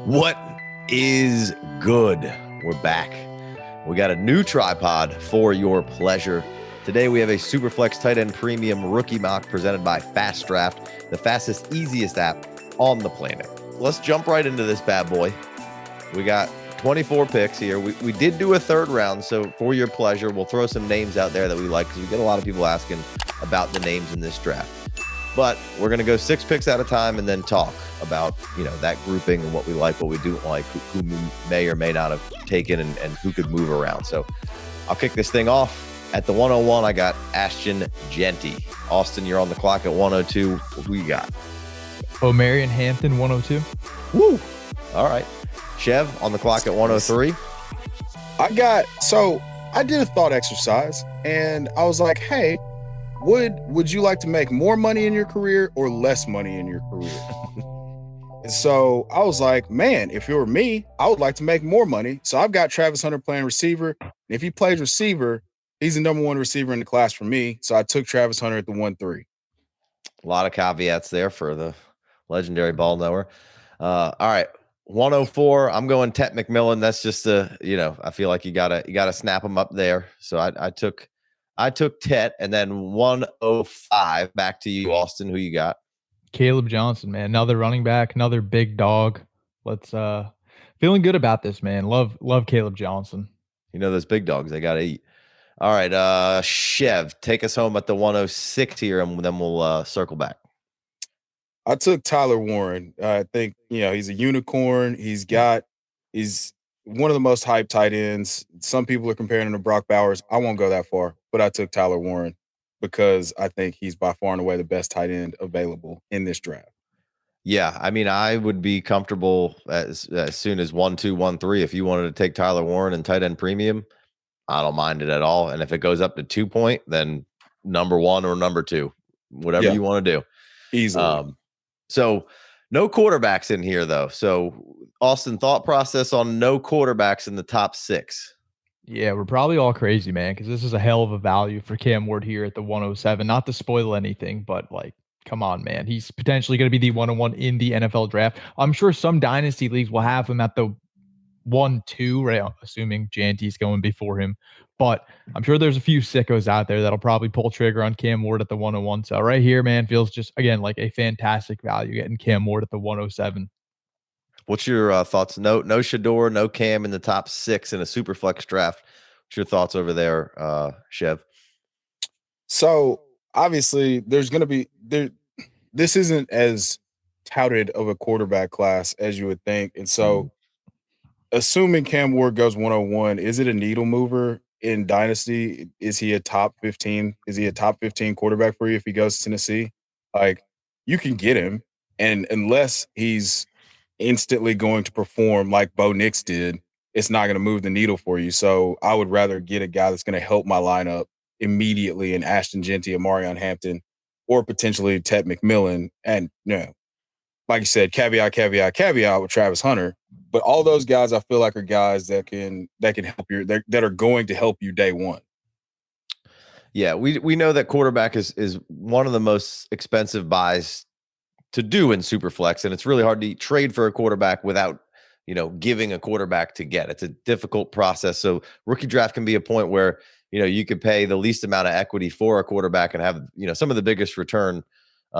What is good? We're back. We got a new tripod for your pleasure. Today we have a Superflex tight end premium rookie mock presented by Fast Draft, the fastest, easiest app on the planet. Let's jump right into this bad boy. We got 24 picks here. We did do a third round, so for your pleasure, we'll throw some names out there that we like because we get a lot of people asking about the names in this draft. But we're going to go 6 picks at a time and then talk about, that grouping and what we like, what we don't like, who may or may not have taken and who could move around. So I'll kick this thing off. At the 101, I got Ashton Genty. Austin, you're on the clock at 102. Who you got? Marion Hampton, 102. Woo! All right. Chev on the clock at 103. I did a thought exercise and I was like, hey, would you like to make more money in your career or less money in your career? And so I was like, man, if it were me, I would like to make more money. So I've got Travis Hunter playing receiver. And if he plays receiver, he's the number one receiver in the class for me. So I took Travis Hunter at the 1-3. A lot of caveats there for the legendary ball knower. All right. 104. I'm going Tet McMillan. That's just I feel like you gotta snap him up there. So I took Tet, and then 105 back to you, Austin. Who you got? Kaleb Johnson, man. Another running back, another big dog. Let's feeling good about this, man. Love Kaleb Johnson. Those big dogs, they gotta eat. All right, Chev, take us home at the 106 here, and then we'll circle back. I took Tyler Warren. I think, he's a unicorn. He's one of the most hyped tight ends. Some people are comparing him to Brock Bowers. I won't go that far, but I took Tyler Warren because I think he's by far and away the best tight end available in this draft. Yeah, I mean, I would be comfortable as soon as 1, 2, 1, 3. If you wanted to take Tyler Warren and tight end premium, I don't mind it at all. And if it goes up to 2 point, then number 1 or number 2, whatever you want to do. Easily. So no quarterbacks in here, though. So, Austin, thought process on no quarterbacks in the top 6. Yeah, we're probably all crazy, man, because this is a hell of a value for Cam Ward here at the 107. Not to spoil anything, but come on, man. He's potentially going to be the 101 in the NFL draft. I'm sure some dynasty leagues will have him at the 1-2, right? Assuming Janty's going before him. But I'm sure there's a few sickos out there that'll probably pull trigger on Cam Ward at the 101. So right here, man, feels just, again, like a fantastic value getting Cam Ward at the 107. What's your thoughts? No Shedeur, no Cam in the top 6 in a super flex draft. What's your thoughts over there, Chev? So obviously there's going to be there. This isn't as touted of a quarterback class as you would think. And so assuming Cam Ward goes 101, is it a needle mover in Dynasty? Is he a top 15? Is he a top 15 quarterback for you if he goes to Tennessee? You can get him. And unless he's instantly going to perform like Bo Nix did, it's not going to move the needle for you. So I would rather get a guy that's going to help my lineup immediately in Ashton Genty and Marion Hampton, or potentially Tet McMillan. And like you said, caveat with Travis Hunter. But all those guys I feel like are guys that can help you, that are going to help you day one. Yeah, we know that quarterback is one of the most expensive buys to do in Superflex, and it's really hard to trade for a quarterback without giving a quarterback to get. It's a difficult process. So rookie draft can be a point where you could pay the least amount of equity for a quarterback and have some of the biggest return.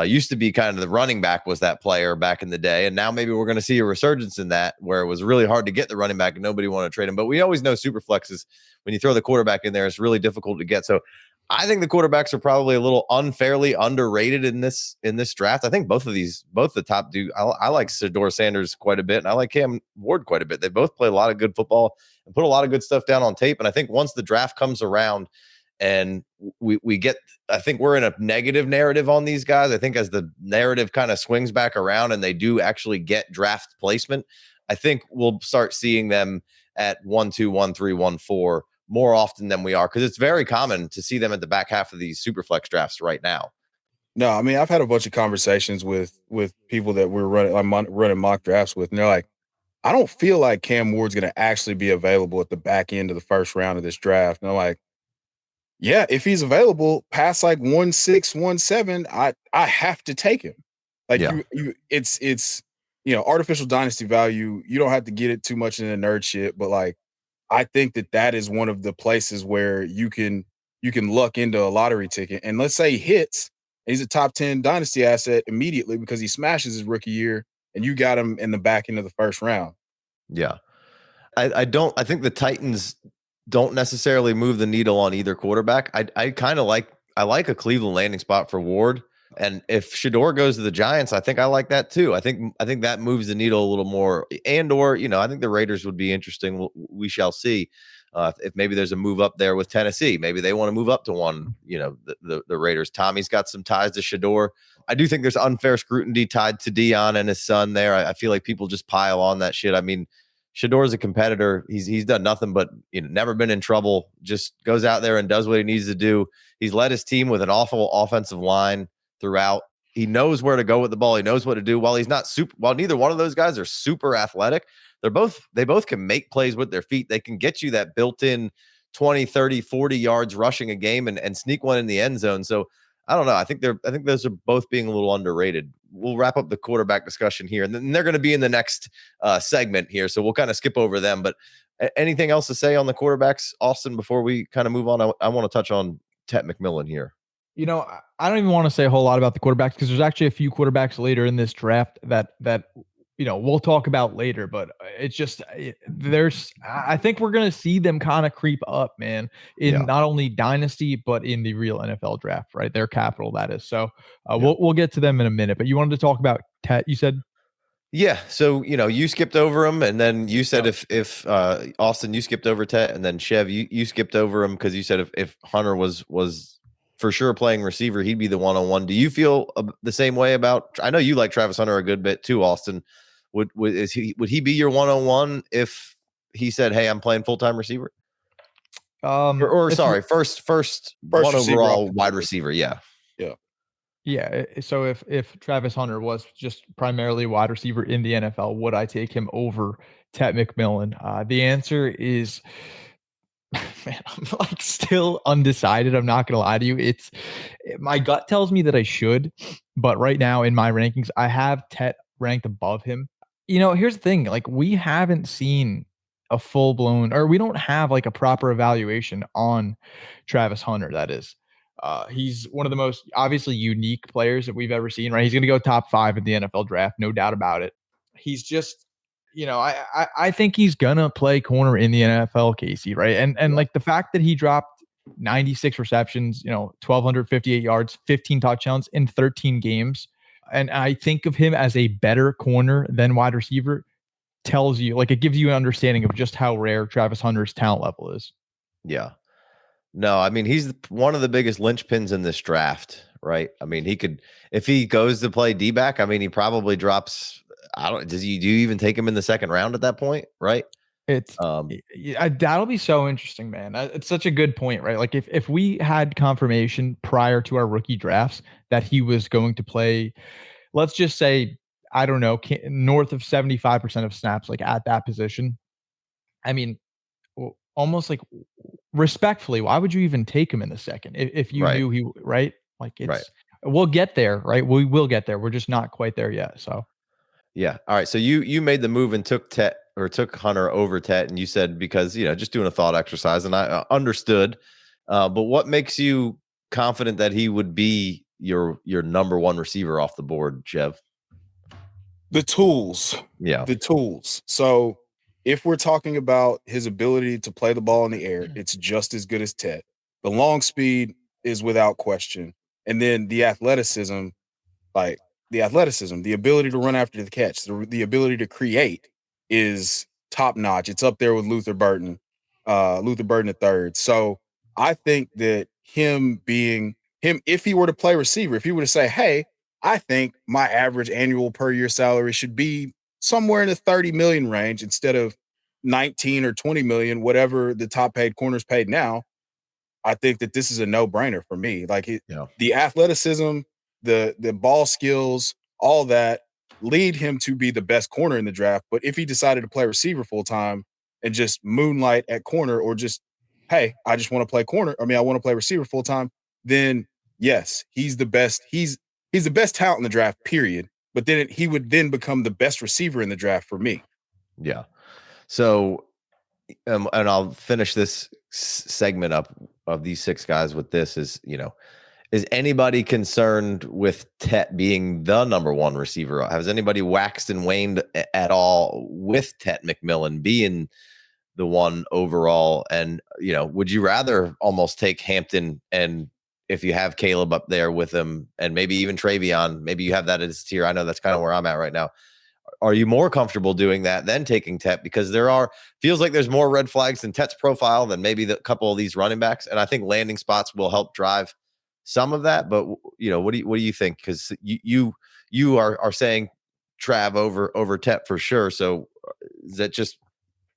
Used to be kind of the running back was that player back in the day, and now maybe we're going to see a resurgence in that where it was really hard to get the running back and nobody wanted to trade him. But we always know Superflexes, when you throw the quarterback in there, it's really difficult to get. So I think the quarterbacks are probably a little unfairly underrated in this draft. I think both the top do. I like Shedeur Sanders quite a bit, and I like Cam Ward quite a bit. They both play a lot of good football and put a lot of good stuff down on tape. And I think once the draft comes around and we get, I think we're in a negative narrative on these guys. I think as the narrative kind of swings back around and they do actually get draft placement, I think we'll start seeing them at 1, 2, 1, 3, 1, 4 more often than we are, because it's very common to see them at the back half of these Superflex drafts right now. No, I mean, I've had a bunch of conversations with people that we're running mock drafts with, and they're like, I don't feel like Cam Ward's going to actually be available at the back end of the first round of this draft. And I'm like, yeah, if he's available past 1-6, 1-7, I have to take him. It's artificial dynasty value, you don't have to get it too much in the nerd shit, but like, I think that is one of the places where you can luck into a lottery ticket. And let's say he hits, and he's a top 10 dynasty asset immediately because he smashes his rookie year and you got him in the back end of the first round. Yeah. I think the Titans don't necessarily move the needle on either quarterback. I like a Cleveland landing spot for Ward. And if Shedeur goes to the Giants, I think I like that too. I think that moves the needle a little more. And or I think the Raiders would be interesting. We shall see if maybe there's a move up there with Tennessee. Maybe they want to move up to one. The Raiders. Tommy's got some ties to Shedeur. I do think there's unfair scrutiny tied to Dion and his son there. I feel like people just pile on that shit. I mean, Shedeur's a competitor. He's done nothing but never been in trouble. Just goes out there and does what he needs to do. He's led his team with an awful offensive line throughout. He knows where to go with the ball. He knows what to do. While neither one of those guys are super athletic, they both can make plays with their feet. They can get you that built-in 20, 30, 40 yards rushing a game and sneak one in the end zone. So I don't know. I think those are both being a little underrated. We'll wrap up the quarterback discussion here, and then they're going to be in the next segment here. So we'll kind of skip over them. But anything else to say on the quarterbacks, Austin, before we kind of move on? I want to touch on Tet McMillan here. I don't even want to say a whole lot about the quarterbacks because there's actually a few quarterbacks later in this draft that we'll talk about later, but it's just I think we're going to see them kind of creep up, man, in not only dynasty, but in the real NFL draft, right? Their capital, that is. So we'll get to them in a minute, but you wanted to talk about Tet, you said? Yeah. So, you skipped over him, and then you said if Austin, you skipped over Tet, and then Chev, you skipped over him because you said if Hunter was for sure playing receiver, he'd be the one-on-one. Do you feel the same way about? I know you like Travis Hunter a good bit too, Austin. Would he be your one-on-one if he said, "Hey, I'm playing full-time receiver"? First one overall wide receiver. Yeah. So if Travis Hunter was just primarily wide receiver in the NFL, would I take him over Tet McMillan? The answer is, man, I'm like still undecided. I'm not gonna lie to you. My gut tells me that I should, but right now in my rankings, I have Tet ranked above him. Here's the thing, like we haven't seen a full-blown, or we don't have like a proper evaluation on Travis Hunter. That is, he's one of the most obviously unique players that we've ever seen, right? He's going to go top 5 in the NFL draft, no doubt about it. He's just, I think he's gonna play corner in the NFL, Casey, right? And like the fact that he dropped 96 receptions, 1,258 yards, 15 touchdowns in 13 games. And I think of him as a better corner than wide receiver tells you, like, it gives you an understanding of just how rare Travis Hunter's talent level is. Yeah. No, I mean, he's one of the biggest linchpins in this draft, right? I mean, if he goes to play D-back, I mean, he probably drops, do you even take him in the second round at that point, right? That'll be so interesting, man. It's such a good point, right? Like if we had confirmation prior to our rookie drafts that he was going to play, let's just say, I don't know, north of 75% of snaps, like at that position. I mean, almost like respectfully, why would you even take him in the second if you knew he, right? Like we'll get there, right? We will get there. We're just not quite there yet. So. Yeah. All right. So you made the move and took Hunter over Tet, and you said because just doing a thought exercise, and I understood. But what makes you confident that he would be your number one receiver off the board, Chev? The tools. Yeah. The tools. So if we're talking about his ability to play the ball in the air, it's just as good as Tet. The long speed is without question, and then the athleticism, the ability to run after the catch, the ability to create is top notch. It's up there with Luther Burden III. So I think that him, if he were to play receiver, if he were to say, hey, I think my average annual per year salary should be somewhere in the 30 million range instead of 19 or 20 million, whatever the top paid corners paid now, I think that this is a no-brainer for me. Like the athleticism, the ball skills, all that lead him to be the best corner in the draft. But if he decided to play receiver full time and just moonlight at corner, or just, hey, I just want to play corner. I mean, I want to play receiver full time. Then yes, he's the best. He's the best talent in the draft, period. but then he would then become the best receiver in the draft for me. Yeah. So, and I'll finish this segment up of these 6 guys with this is, is anybody concerned with Tet being the number 1 receiver? Has anybody waxed and waned at all with Tet McMillan being the 1 overall? And, would you rather almost take Hampton, and if you have Kaleb up there with him, and maybe even Treveyon, maybe you have that as tier? I know that's kind of where I'm at right now. Are you more comfortable doing that than taking Tet? Because feels like there's more red flags in Tet's profile than maybe the couple of these running backs. And I think landing spots will help drive some of that. But, what do you think? Because you are saying Trav over Tet for sure. So is that just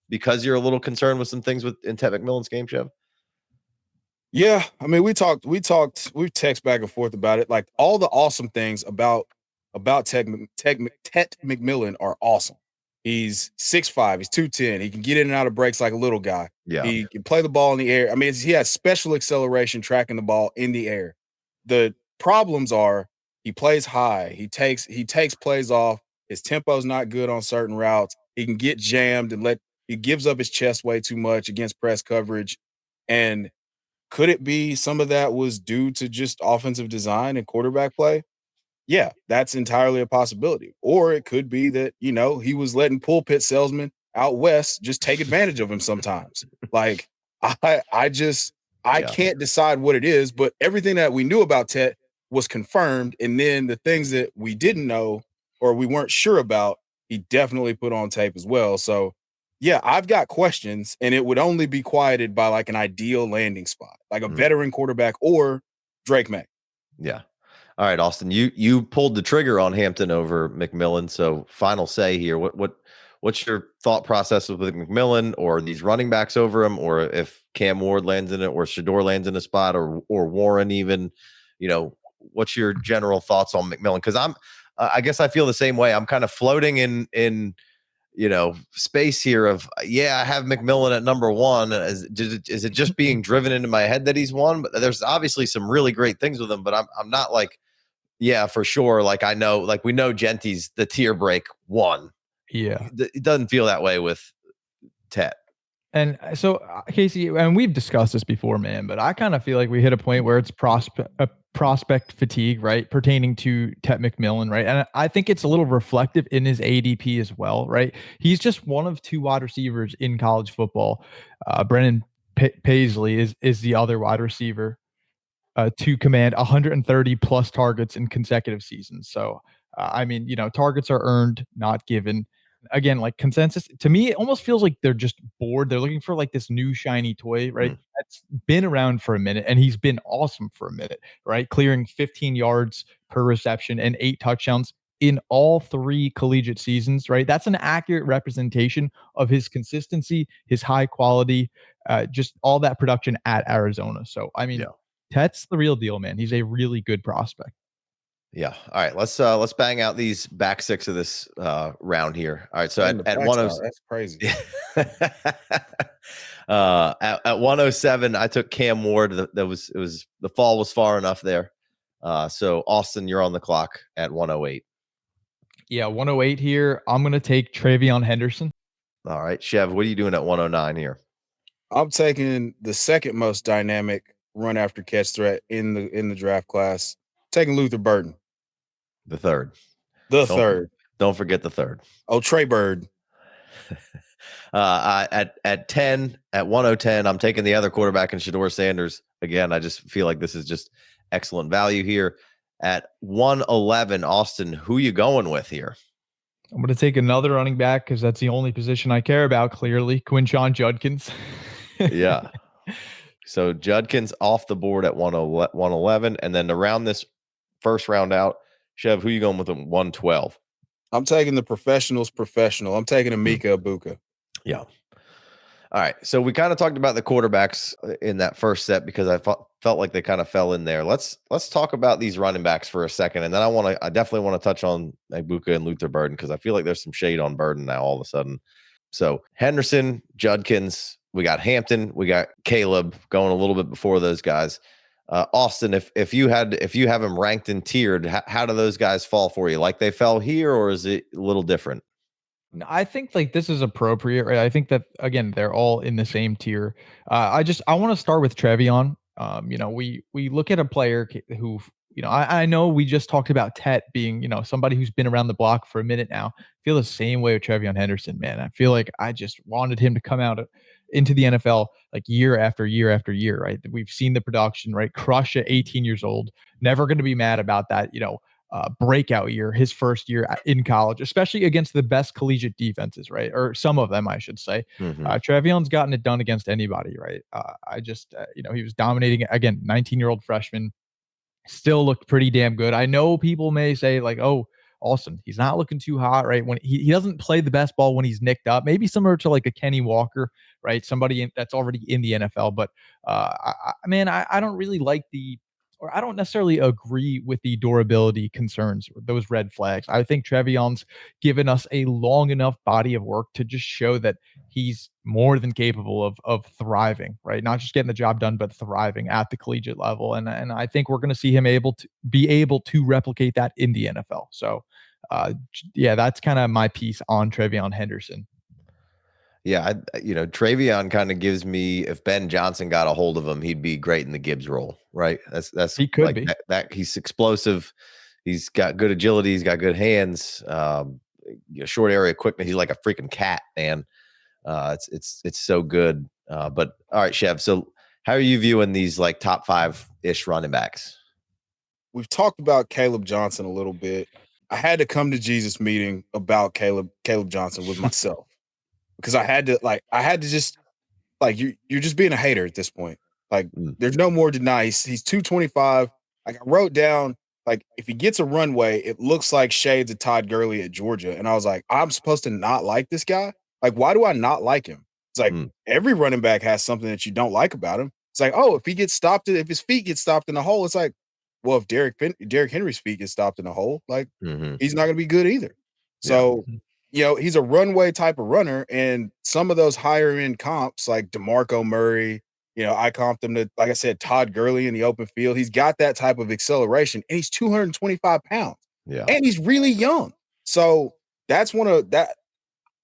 because you're a little concerned with some things in Tet McMillan's game, Chev? Yeah, I mean, we've texted back and forth about it. Like, all the awesome things about Tet McMillan are awesome. He's 6'5", he's 210. He can get in and out of breaks like a little guy. Yeah. He can play the ball in the air. I mean, he has special acceleration tracking the ball in the air. The problems are he plays high. He takes plays off. His tempo's not good on certain routes. He can get jammed and he gives up his chest way too much against press coverage. And could it be some of that was due to just offensive design and quarterback play? Yeah, that's entirely a possibility. Or it could be that, he was letting pulpit salesmen out west just take advantage of him sometimes. Like, I can't decide what it is, but everything that we knew about Tet was confirmed. And then the things that we didn't know or we weren't sure about, he definitely put on tape as well. So, yeah, I've got questions, and it would only be quieted by like an ideal landing spot, like a veteran quarterback or Drake May. Yeah. All right, Austin, you pulled the trigger on Hampton over McMillan. So final say here. What's your thought process with McMillan, or these running backs over him, or if Cam Ward lands in it, or Shedeur lands in a spot, or Warren even? What's your general thoughts on McMillan? Because I guess I feel the same way. I'm kind of floating in space here of, I have McMillan at number 1. Is it just being driven into my head that he's 1? But there's obviously some really great things with him, but I'm not like, yeah, for sure. Like, I know, like, we know Genty's the tier break 1. Yeah. It doesn't feel that way with Tet. And so, Casey, and we've discussed this before, man, but I kind of feel like we hit a point where it's prospect fatigue, right, pertaining to Tet McMillan, right? And I think it's a little reflective in his ADP as well, right? He's just one of 2 wide receivers in college football. Brennan Paisley is the other wide receiver to command 130 plus targets in consecutive seasons. So, targets are earned, not given. Again, like, consensus to me, it almost feels like they're just bored. They're looking for like this new shiny toy, right? That's been around for a minute, and he's been awesome for a minute, right? Clearing 15 yards per reception and 8 touchdowns in all 3 collegiate seasons, right? That's an accurate representation of his consistency, his high quality, just all that production at Arizona. So, Tet's the real deal, man. He's a really good prospect. Yeah. All right. Let's bang out these back 6 of this round here. All right. So at 107, that's crazy. At 107, I took Cam Ward. The fall was far enough there. So Austin, you're on the clock at 108. Yeah, 108 here. I'm gonna take Treveyon Henderson. All right, Chev, what are you doing at 109 here? I'm taking the second most dynamic run after catch threat in the draft class. Taking Luther Burden. The third. Don't forget the third. Oh, Trey Bird. At 10, at 110, I'm taking the other quarterback in Shedeur Sanders. Again, I just feel like this is just excellent value here. At 111, Austin, who you going with here? I'm going to take another running back because that's the only position I care about, clearly. Quinshon Judkins. Yeah. So Judkins off the board at 111. And then to round this first round out, Chev, who you going with at 112? I'm taking the professional's professional. I'm taking Emeka Egbuka. Yeah. All right. So we kind of talked about the quarterbacks in that first set because I felt like they kind of fell in there. Let's talk about these running backs for a second. And then I definitely want to touch on Egbuka and Luther Burden because I feel like there's some shade on Burden now all of a sudden. So Henderson, Judkins, we got Hampton, we got Kaleb going a little bit before those guys. Austin, if you have them ranked and tiered, how do those guys fall for you? Like they fell here, or is it a little different? I think like this is appropriate, right? I think that again, they're all in the same tier. I want to start with Treveyon. We look at a player who, I know we just talked about Tet being, somebody who's been around the block for a minute now. I feel the same way with Treveyon Henderson, man. I feel like I just wanted him to come out into the NFL like year after year after year, right? We've seen the production, right? Crush at 18 years old. Never going to be mad about that, breakout year, his first year in college, especially against the best collegiate defenses, right? Or some of them, I should say. Treveyon's gotten it done against anybody, right? He was dominating again, 19-year-old freshman, still looked pretty damn good. I know people may say like, oh, Austin, he's not looking too hot, right? When he doesn't play the best ball when he's nicked up, maybe similar to like a Kenny Walker, right? Somebody that's already in the NFL. But I don't really like or I don't necessarily agree with the durability concerns, those red flags. I think Treveyon's given us a long enough body of work to just show that he's more than capable of thriving, right? Not just getting the job done, but thriving at the collegiate level. And I think we're going to see him able to replicate that in the NFL. So, that's kind of my piece on Treveyon Henderson. Yeah, Treveyon kind of gives me, if Ben Johnson got a hold of him, he'd be great in the Gibbs role, right? That's he could like be that. He's explosive. He's got good agility. He's got good hands. Short area quickness. He's like a freaking cat, man. It's so good. But all right, Chev. So how are you viewing these like top 5-ish running backs? We've talked about Kaleb Johnson a little bit. I had to come to Jesus meeting about Kaleb Johnson with myself because I had to just like you're just being a hater at this point. Like there's no more deny. He's 225. Like I wrote down, like if he gets a runway, it looks like shades of Todd Gurley at Georgia. And I was like, I'm supposed to not like this guy? Like, why do I not like him? It's like every running back has something that you don't like about him. It's like, oh, if his feet get stopped in the hole, it's like, well, if Derrick Henry's feet get stopped in the hole, like he's not going to be good either. So, he's a runway type of runner, and some of those higher end comps like DeMarco Murray, I comped him to, like I said, Todd Gurley in the open field. He's got that type of acceleration, and he's 225 pounds. Yeah, and he's really young. So that's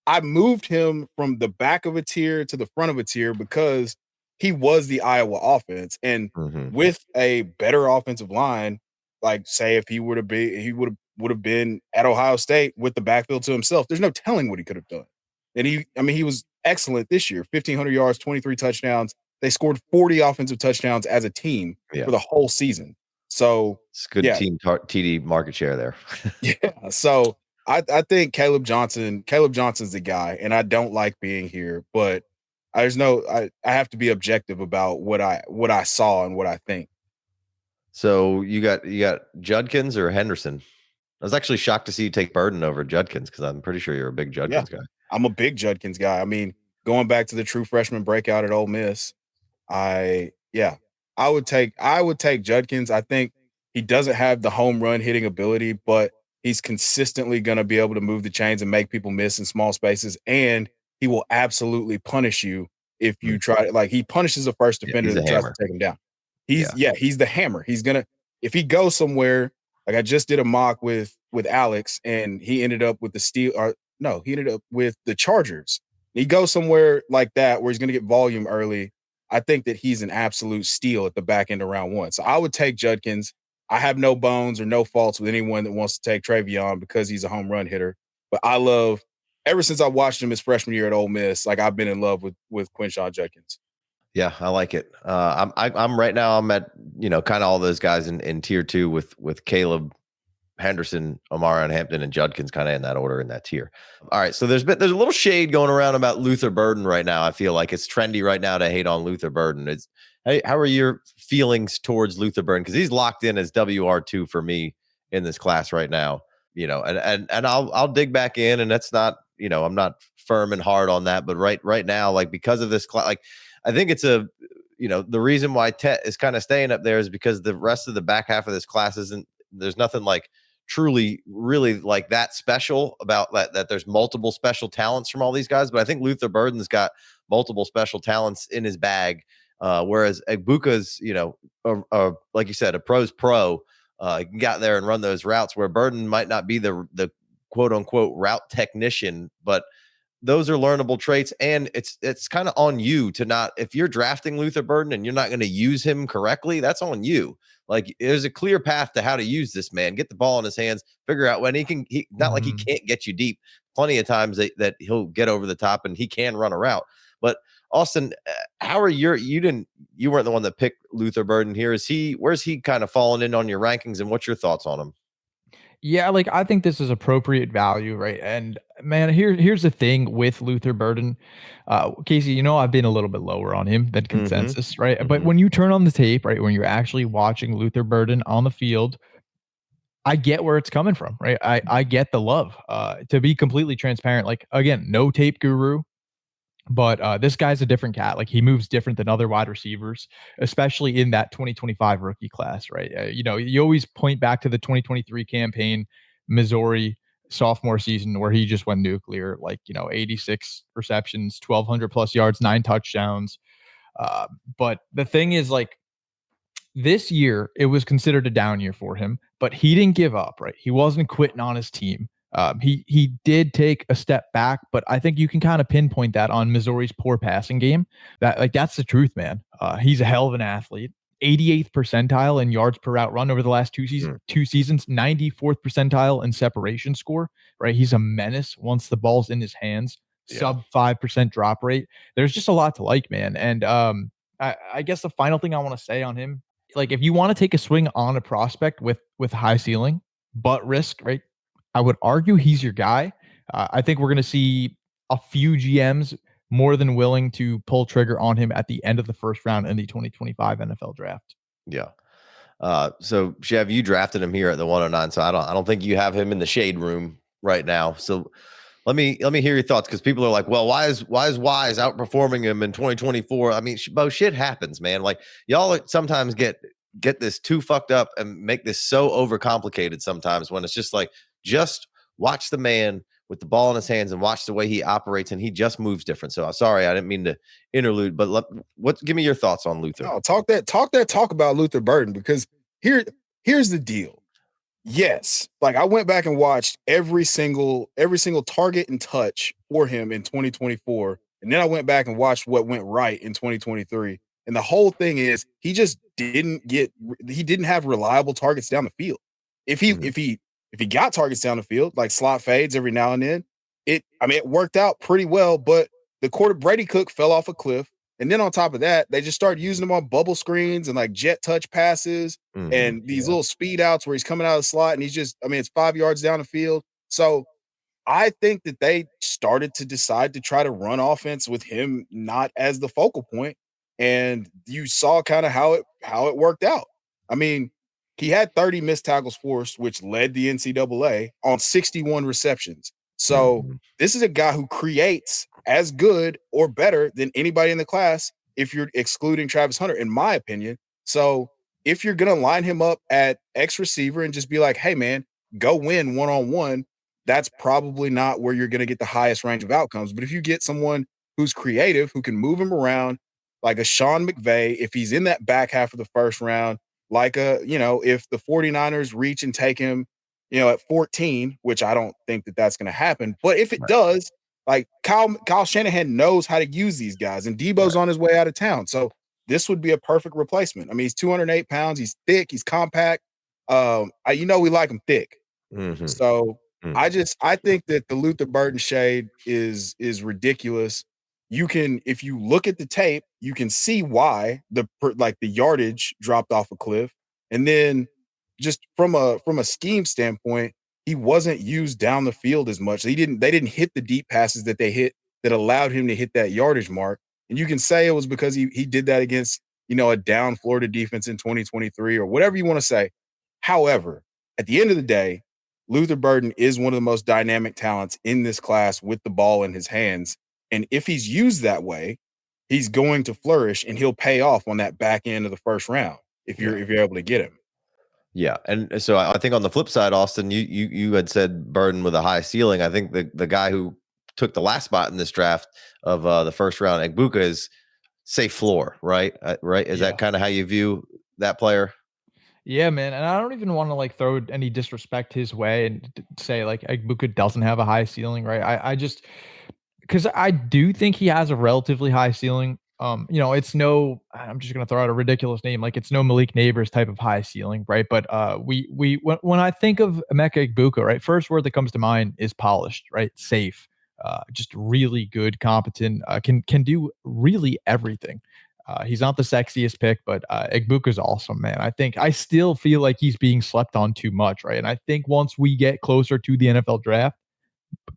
I moved him from the back of a tier to the front of a tier because he was the Iowa offense. And with a better offensive line, like say if he would have been at Ohio State with the backfield to himself, there's no telling what he could have done. And he was excellent this year, 1,500 yards, 23 touchdowns. They scored 40 offensive touchdowns as a team for the whole season. So it's good team TD market share there. Yeah. So I think Kaleb Johnson's the guy, and I don't like being here, but I have to be objective about what I saw and what I think. So you got Judkins or Henderson? I was actually shocked to see you take Burden over Judkins because I'm pretty sure you're a big Judkins guy. I'm a big Judkins guy. I mean, going back to the true freshman breakout at Ole Miss, I would take Judkins. I think he doesn't have the home run hitting ability, but he's consistently going to be able to move the chains and make people miss in small spaces, and he will absolutely punish you if you try. Like he punishes the first defender that tries to take him down. He's the hammer. He's gonna, if he goes somewhere. Like I just did a mock with Alex, and he ended up with he ended up with the Chargers. He goes somewhere like that where he's going to get volume early. I think that he's an absolute steal at the back end of round 1. So I would take Judkins. I have no bones or no faults with anyone that wants to take Treveyon because he's a home run hitter. But ever since I watched him his freshman year at Ole Miss, like I've been in love with Quinshon Judkins. Yeah, I like it. I'm right now. I'm at kind of all those guys in tier 2 with Kaleb, Henderson, Amara, Hampton, and Judkins kind of in that order in that tier. All right, so there's a little shade going around about Luther Burden right now. I feel like it's trendy right now to hate on Luther Burden. How are your feelings towards Luther Burden? Because he's locked in as WR2 for me in this class right now. And I'll dig back in, and that's not I'm not firm and hard on that, but right now, like because of this class, like. I think it's the reason why Tet is kind of staying up there is because the rest of the back half of this class there's nothing like truly really like that special about that there's multiple special talents from all these guys. But I think Luther Burden's got multiple special talents in his bag Whereas Egbuka's, like you said, a pro's pro. He can get there and run those routes where Burden might not be the quote unquote route technician, but those are learnable traits, and it's kind of on you to not, if you're drafting Luther Burden and you're not going to use him correctly, that's on you. Like, there's a clear path to how to use this man. Get the ball in his hands, figure out when he not like he can't get you deep. Plenty of times that he'll get over the top and he can run a route. But Austin, how are you weren't the one that picked Luther Burden here. Where's he kind of fallen in on your rankings, and what's your thoughts on him? Yeah, like I think this is appropriate value, right? And man, here's the thing with Luther Burden. Casey, I've been a little bit lower on him than consensus, right? But when you turn on the tape, right, when you're actually watching Luther Burden on the field, I get where it's coming from, right? I get the love. To be completely transparent, like again, no tape guru, but this guy's a different cat. Like he moves different than other wide receivers, especially in that 2025 rookie class, right? You always point back to the 2023 campaign, Missouri sophomore season, where he just went nuclear, 86 receptions, 1,200 plus yards, 9 touchdowns. But the thing is, like, this year, it was considered a down year for him, but he didn't give up, right? He wasn't quitting on his team. He did take a step back, but I think you can kind of pinpoint that on Missouri's poor passing game. That's the truth, man. He's a hell of an athlete. 88th percentile in yards per route run over the last two seasons, 94th percentile in separation score, right? He's a menace once the ball's in his hands, sub 5% drop rate. There's just a lot to like, man. And I guess the final thing I want to say on him, like if you want to take a swing on a prospect with high ceiling, but risk, right? I would argue he's your guy. I think we're going to see a few GMs more than willing to pull trigger on him at the end of the first round in the 2025 NFL draft. Yeah. So Chev, you drafted him here at the 109. So I don't think you have him in the shade room right now. So let me hear your thoughts, because people are like, well, why is Wise outperforming him in 2024? I mean, shit happens, man. Like, y'all sometimes get this too fucked up and make this so overcomplicated sometimes, when it's just like, just watch the man with the ball in his hands and watch the way he operates, and he just moves different. So sorry, I didn't mean to interlude, but give me your thoughts on Luther. No, talk about Luther Burden, because here's the deal. Yes, like I went back and watched every single target and touch for him in 2024, and then I went back and watched what went right in 2023. And the whole thing is he just didn't have reliable targets down the field. If he got targets down the field, like slot fades every now and then, it worked out pretty well. But Brady Cook fell off a cliff. And then on top of that, they just started using him on bubble screens and like jet touch passes and these little speed outs where he's coming out of the slot and he's just, it's 5 yards down the field. So I think that they started to decide to try to run offense with him not as the focal point. And you saw kind of how it worked out. He had 30 missed tackles forced, which led the NCAA on 61 receptions. So this is a guy who creates as good or better than anybody in the class, if you're excluding Travis Hunter, in my opinion. So if you're going to line him up at X receiver and just be like, hey, man, go win one-on-one, that's probably not where you're going to get the highest range of outcomes. But if you get someone who's creative, who can move him around, like a Sean McVay, if he's in that back half of the first round, like if the 49ers reach and take him, at 14, which I don't think that's going to happen. But if it does, like Kyle Shanahan knows how to use these guys, and Debo's on his way out of town. So this would be a perfect replacement. He's 208 pounds. He's thick. He's compact. We like him thick. So I think that the Luther Burden shade is ridiculous. If you look at the tape, you can see why the yardage dropped off a cliff. And then just from a scheme standpoint, he wasn't used down the field as much. They didn't hit the deep passes that they hit that allowed him to hit that yardage mark. And you can say it was because he did that against, a down Florida defense in 2023 or whatever you want to say. However, at the end of the day, Luther Burden is one of the most dynamic talents in this class with the ball in his hands. And if he's used that way, he's going to flourish and he'll pay off on that back end of the first round if you're able to get him. Yeah. And so I think on the flip side, Austin, you had said Burden with a high ceiling. I think the guy who took the last spot in this draft of the first round, Egbuka, is safe floor, right? Right? Is that kind of how you view that player? Yeah, man. And I don't even want to like throw any disrespect his way and say like Egbuka doesn't have a high ceiling, right? I just because I do think he has a relatively high ceiling. It's no, I'm just gonna throw out a ridiculous name, like it's no Malik Neighbors type of high ceiling, right? But when I think of Emeka Egbuka, right, first word that comes to mind is polished, right? Safe, just really good, competent, can do really everything. He's not the sexiest pick, but Egbuka's awesome, man. I still feel like he's being slept on too much, right? And I think once we get closer to the NFL draft,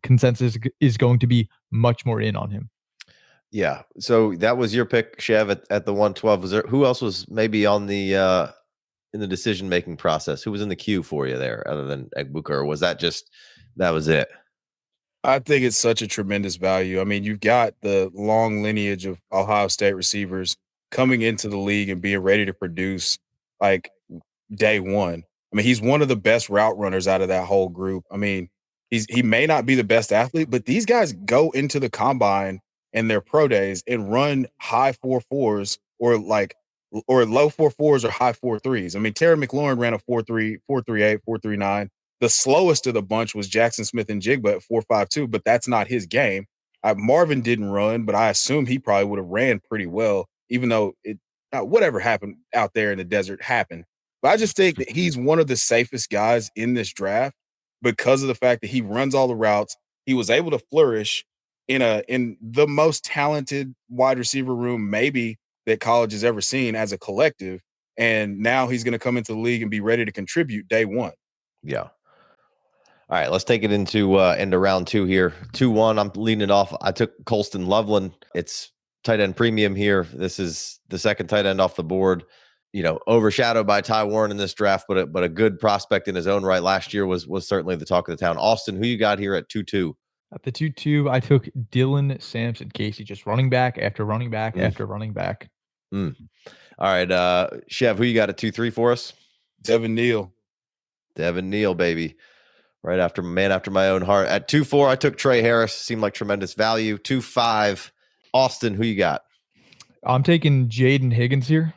consensus is going to be much more in on him. Yeah. So that was your pick, Chev, at the 112. Was there who else was maybe on the in the decision making process? Who was in the queue for you there, other than Egbuka, or was that was it? I think it's such a tremendous value. I mean, you've got the long lineage of Ohio State receivers coming into the league and being ready to produce like day one. I mean, he's one of the best route runners out of that whole group. I mean, he may not be the best athlete, but these guys go into the combine and their pro days and run high 4.4s or low 4.4s or high 4.3s. I mean, Terry McLaurin ran a 4.3, 4.38, 4.39. The slowest of the bunch was Jackson Smith and Jigba at 4.52, but that's not his game. Marvin didn't run, but I assume he probably would have ran pretty well, even though whatever happened out there in the desert happened. But I just think that he's one of the safest guys in this draft because of the fact that he runs all the routes. He was able to flourish in the most talented wide receiver room maybe that college has ever seen as a collective. And now he's going to come into the league and be ready to contribute day one. Yeah. All right, let's take it into round two here. 2-1. I'm leading it off. I took Colston Loveland. It's tight end premium here. This is the second tight end off the board. Overshadowed by Ty Warren in this draft, but a good prospect in his own right. Last year was certainly the talk of the town. Austin, who you got here at 2-2? At the 2-2, I took Dylan Sampson, Casey, just running back after running back after running back. All right, Chev, who you got at 2-3 for us? Devin Neal. Devin Neal, baby. Right after man after my own heart. At 2-4, I took Trey Harris. Seemed like tremendous value. 2-5, Austin, who you got? I'm taking Jayden Higgins here.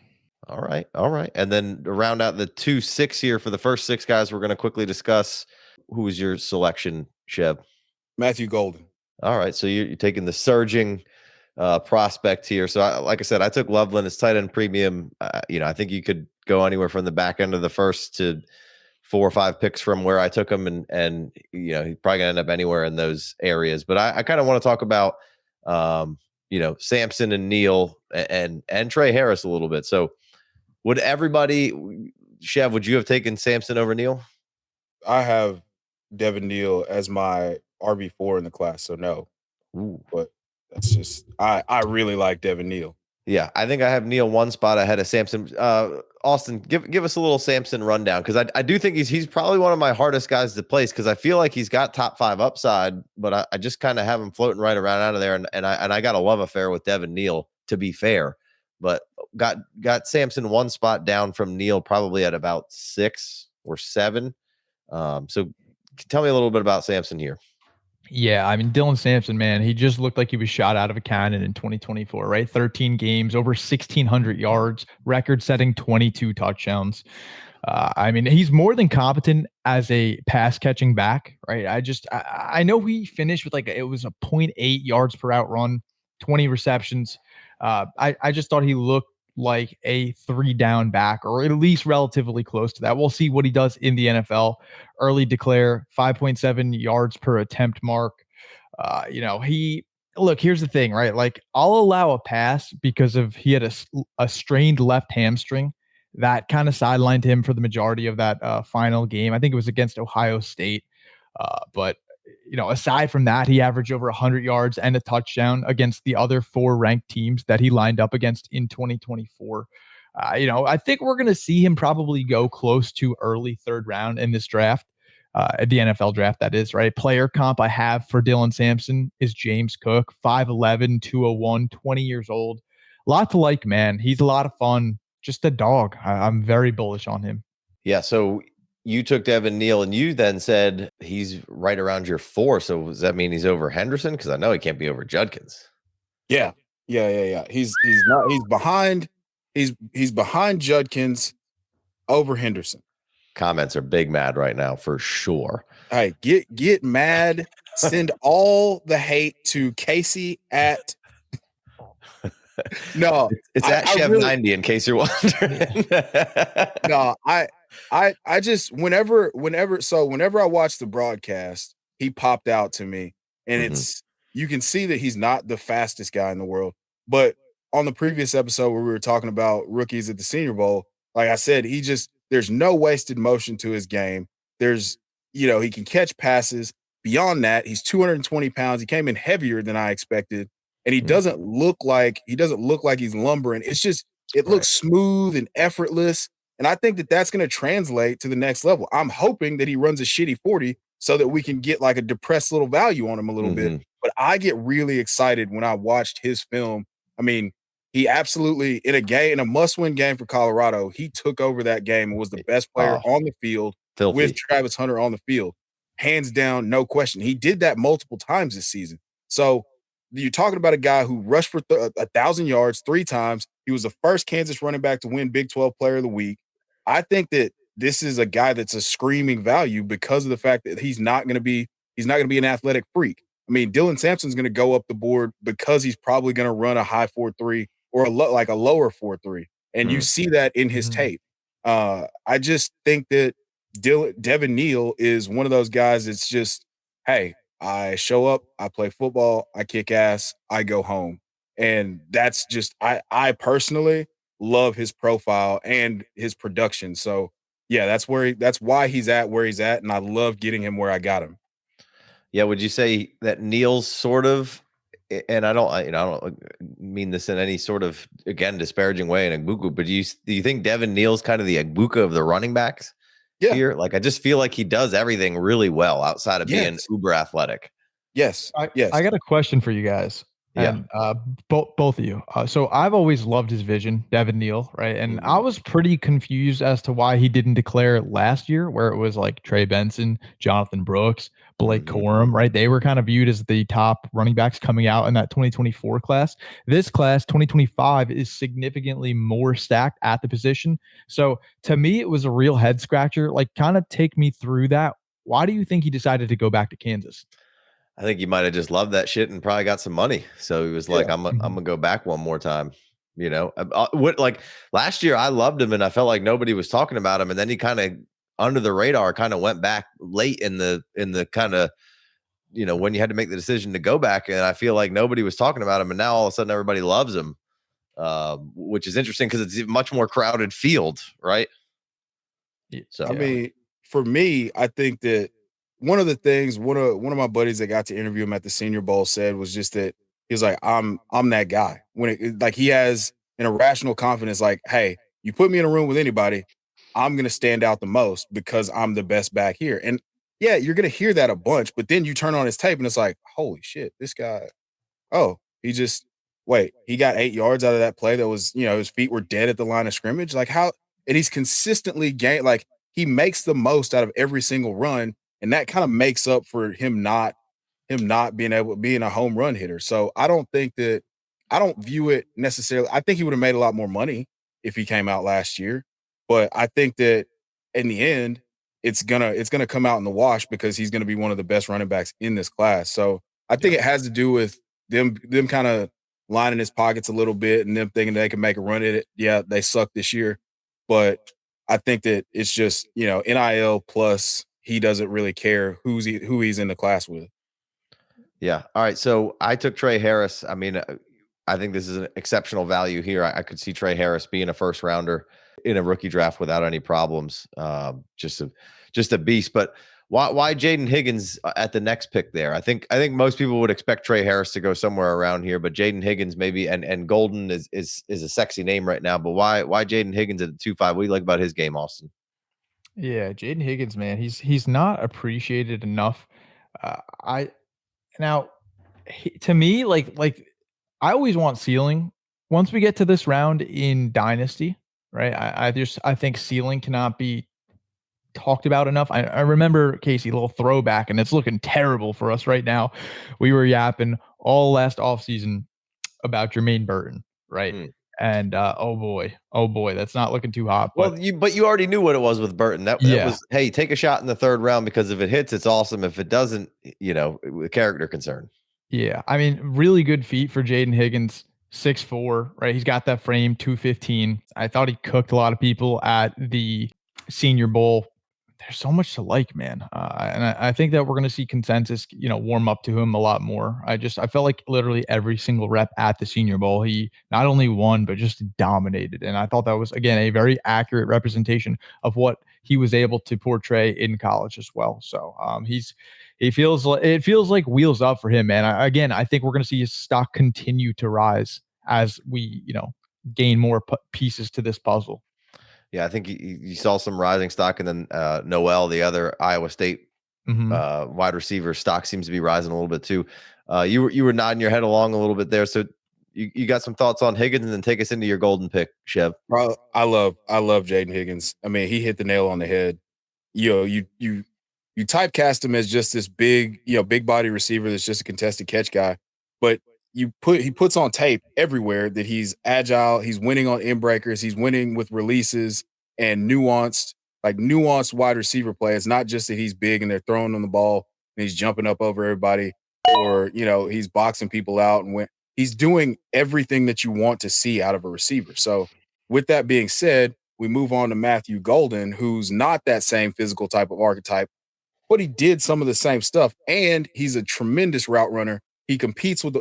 All right. And then to round out the 2-6 here for the first six guys, we're going to quickly discuss who was your selection, Chev? Matthew Golden. All right. So you're taking the surging prospect here. So like I said, I took Loveland as tight end premium. I think you could go anywhere from the back end of the first to 4 or 5 picks from where I took him, and he's probably gonna end up anywhere in those areas. But I kind of want to talk about Sampson and Neal and Trey Harris a little bit. So would everybody, Chev, would you have taken Sampson over Neal? I have Devin Neal as my RB4 in the class, so no. Ooh. But that's just I really like Devin Neal. Yeah, I think I have Neal one spot ahead of Sampson. Austin, give us a little Sampson rundown, because I do think he's probably one of my hardest guys to place, because I feel like he's got top 5 upside, but I just kind of have him floating right around out of there, and I got a love affair with Devin Neal, to be fair, but got Sampson one spot down from Neal, probably at about 6 or 7. So tell me a little bit about Sampson here. Yeah, I mean, Dylan Sampson, man, he just looked like he was shot out of a cannon in 2024, right? 13 games, over 1,600 yards, record-setting 22 touchdowns. I mean, he's more than competent as a pass-catching back, right? I know he finished with it was a 0.8 yards per out run, 20 receptions. I just thought he looked like a 3-down back, or at least relatively close to that. We'll see what he does in the NFL. Early declare, 5.7 yards per attempt mark. Here's the thing, right? I'll allow a pass because he had a strained left hamstring that kind of sidelined him for the majority of that final game. I think it was against Ohio State. But aside from that, he averaged over 100 yards and a touchdown against the other 4 ranked teams that he lined up against in 2024. I think we're going to see him probably go close to early 3rd round in this draft, at the NFL draft, that is, right? Player comp I have for Dylan Sampson is James Cook, 5'11", 201, 20 years old. A lot to like, man. He's a lot of fun. Just a dog. I'm very bullish on him. Yeah, so you took Devin Neal, and you then said he's right around your 4. So does that mean he's over Henderson? Because I know he can't be over Judkins. Yeah. Yeah. He's behind. He's behind Judkins over Henderson. Comments are big mad right now for sure. Hey, get mad. Send all the hate to Casey at. No, it's at Chef really, 90 in case you're wondering. No, I just whenever I watch the broadcast, he popped out to me, and it's you can see that he's not the fastest guy in the world. But on the previous episode where we were talking about rookies at the Senior Bowl, like I said, there's no wasted motion to his game. There's he can catch passes. Beyond that, he's 220 pounds. He came in heavier than I expected, and he doesn't look like he's lumbering. It's just it looks smooth and effortless. And I think that that's going to translate to the next level. I'm hoping that he runs a shitty 40 so that we can get like a depressed little value on him a little bit. But I get really excited when I watched his film. I mean, he absolutely in a must-win game for Colorado, he took over that game and was the best player on the field with Travis Hunter on the field. Hands down, no question. He did that multiple times this season. So you're talking about a guy who rushed for 1,000 yards 3 times. He was the first Kansas running back to win Big 12 Player of the Week. I think that this is a guy that's a screaming value because of the fact that he's not going to be an athletic freak. I mean, Dylan Sampson's going to go up the board because he's probably going to run a high 4.3 or a lower 4.3, and you see that in his tape. I just think that Devin Neal is one of those guys that's just, hey, I show up, I play football, I kick ass, I go home. And that's just I personally love his profile and his production. So yeah, that's why he's at where he's at, and I love getting him where I got him. Yeah, would you say that Neal's sort of, and I don't mean this in any sort of again disparaging way in Egbuka, but do you think Devin Neal's kind of the Egbuka of the running backs? Yeah. Here, like I just feel like he does everything really well outside of being uber athletic. Yes. I got a question for you guys. And both of you. So I've always loved his vision, Devin Neal, right? And I was pretty confused as to why he didn't declare last year, where it was like Trey Benson, Jonathan Brooks, Blake Corum, right? They were kind of viewed as the top running backs coming out in that 2024 class. This class, 2025, is significantly more stacked at the position. So to me, it was a real head scratcher. Like, kind of take me through that. Why do you think he decided to go back to Kansas? I think he might have just loved that shit and probably got some money. So he was like, I'm gonna go back one more time. Like last year I loved him and I felt like nobody was talking about him. And then he kind of under the radar kind of went back late in the kind of, when you had to make the decision to go back. And I feel like nobody was talking about him. And now all of a sudden everybody loves him, which is interesting because it's a much more crowded field, right? So I mean, for me, I think that one of the things one of my buddies that got to interview him at the Senior Bowl said was just that he was like, I'm that guy. When like he has an irrational confidence, like, hey, you put me in a room with anybody, I'm gonna stand out the most because I'm the best back here. And yeah, you're gonna hear that a bunch, but then you turn on his tape and it's like, holy shit, this guy, he got 8 yards out of that play that was, his feet were dead at the line of scrimmage. Like how, and he's consistently like he makes the most out of every single run. And that kind of makes up for him not being able to be a home run hitter. So I don't view it necessarily. I think he would have made a lot more money if he came out last year. But I think that in the end, it's gonna come out in the wash because he's gonna be one of the best running backs in this class. So I think it has to do with them kind of lining his pockets a little bit and them thinking they can make a run at it. Yeah, they suck this year. But I think that it's just, NIL plus he doesn't really care who he's in the class with. Yeah. All right. So I took Trey Harris. I mean, I think this is an exceptional value here. I could see Trey Harris being a first rounder in a rookie draft without any problems. Just a beast. But why Jayden Higgins at the next pick there? I think most people would expect Trey Harris to go somewhere around here, but Jayden Higgins maybe and Golden is a sexy name right now. But why Jayden Higgins at the 2.5? What do you like about his game, Austin? Yeah, Jayden Higgins, man, he's not appreciated enough. To me, like I always want ceiling. Once we get to this round in Dynasty, right? I think ceiling cannot be talked about enough. I remember, Casey, a little throwback, and it's looking terrible for us right now. We were yapping all last offseason about Jermaine Burton, right? And oh boy, that's not looking too hot. Well, you already knew what it was with Burton. That was, hey, take a shot in the third round, because if it hits, it's awesome. If it doesn't, character concern. Yeah, I mean, really good feet for Jayden Higgins, 6'4", right? He's got that frame, 215. I thought he cooked a lot of people at the Senior Bowl. There's so much to like, man. And I think that we're going to see consensus, warm up to him a lot more. I felt like literally every single rep at the Senior Bowl, he not only won, but just dominated. And I thought that was, again, a very accurate representation of what he was able to portray in college as well. So it feels like wheels up for him, man. I think we're going to see his stock continue to rise as we, gain more pieces to this puzzle. Yeah, I think you saw some rising stock, and then Noel, the other Iowa State wide receiver, stock seems to be rising a little bit too. You were nodding your head along a little bit there, so you got some thoughts on Higgins, and then take us into your golden pick, Chev. Bro, I love Jayden Higgins. I mean, he hit the nail on the head. You typecast him as just this big, big body receiver that's just a contested catch guy, but he puts on tape everywhere that he's agile, he's winning on end breakers, he's winning with releases and nuanced wide receiver play. It's not just that he's big and they're throwing on the ball and he's jumping up over everybody, or he's boxing people out, and he's doing everything that you want to see out of a receiver. So with that being said, we move on to Matthew Golden, who's not that same physical type of archetype, but he did some of the same stuff, and he's a tremendous route runner. He competes with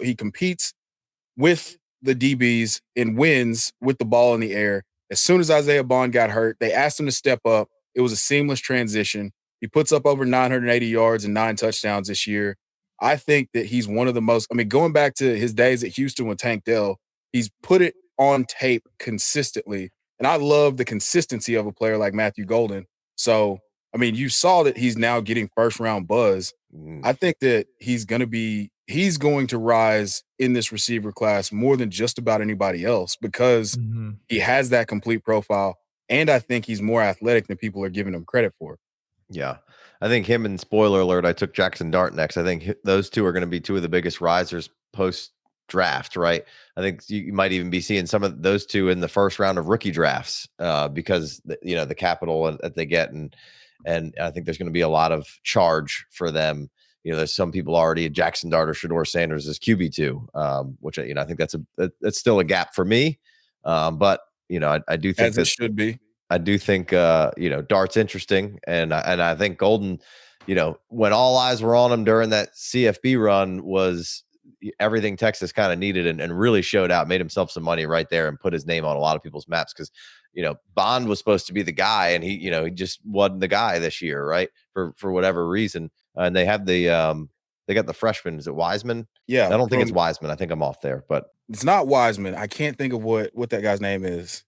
the DBs and wins with the ball in the air. As soon as Isaiah Bond got hurt, they asked him to step up. It was a seamless transition. He puts up over 980 yards and 9 touchdowns this year. I think that he's one of the most, going back to his days at Houston with Tank Dell, he's put it on tape consistently. And I love the consistency of a player like Matthew Golden. So, you saw that he's now getting first round buzz. I think that he's going to rise in this receiver class more than just about anybody else, because he has that complete profile. And I think he's more athletic than people are giving him credit for. Yeah. I think him, and spoiler alert, I took Jackson Dart next. I think those two are going to be two of the biggest risers post draft, right? I think you might even be seeing some of those two in the first round of rookie drafts because the capital that they get, and I think there's going to be a lot of charge for them. There's some people already at Jackson Dart or Shedeur Sanders as QB2, which I think that's still a gap for me. But I do think it should be. I do think Dart's interesting, and I think Golden, when all eyes were on him during that CFB run, was everything Texas kind of needed, and really showed out, made himself some money right there, and put his name on a lot of people's maps, because Bond was supposed to be the guy, and he just wasn't the guy this year, right? For whatever reason. And they have they got the freshman. Is it Wiseman? Yeah. I don't think it's Wiseman. I think I'm off there, but it's not Wiseman. I can't think of what that guy's name is.